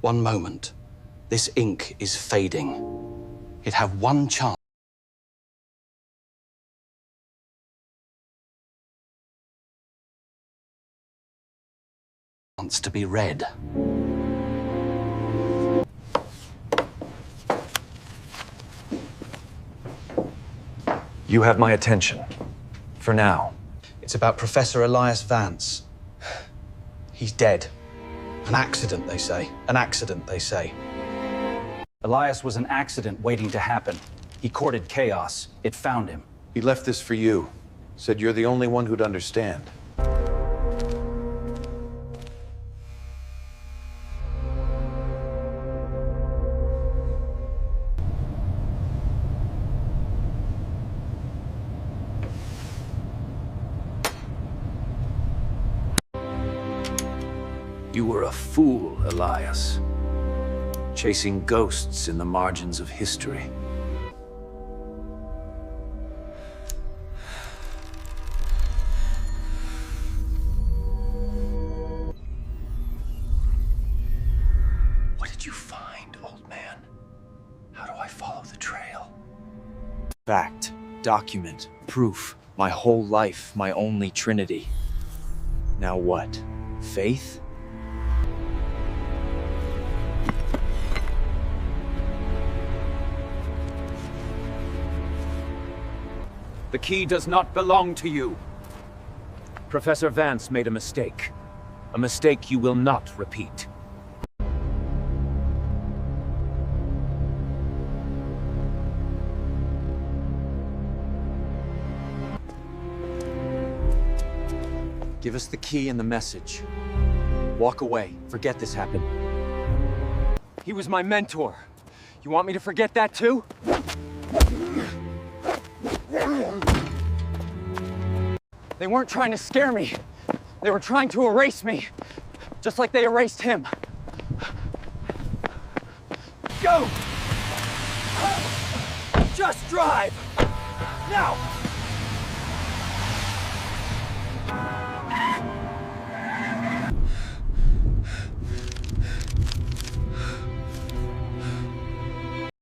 One moment. This ink is fading. It have one chance to be read. You have my attention. For now. It's about Professor Elias Vance. He's dead. An accident, they say. An accident, they say. Elias was an accident waiting to happen. He courted chaos. It found him. He left this for you. Said you're the only one who'd understand. You were a fool, Elias. Chasing ghosts in the margins of history. What did you find, old man? How do I follow the trail? Fact, document, proof. My whole life, my only trinity. Now what? Faith? The key does not belong to you. Professor Vance made a mistake. A mistake you will not repeat. Give us the key and the message. Walk away. Forget this happened. He was my mentor. You want me to forget that too? They weren't trying to scare me. They were trying to erase me. Just like they erased him. Go! Just drive! Now!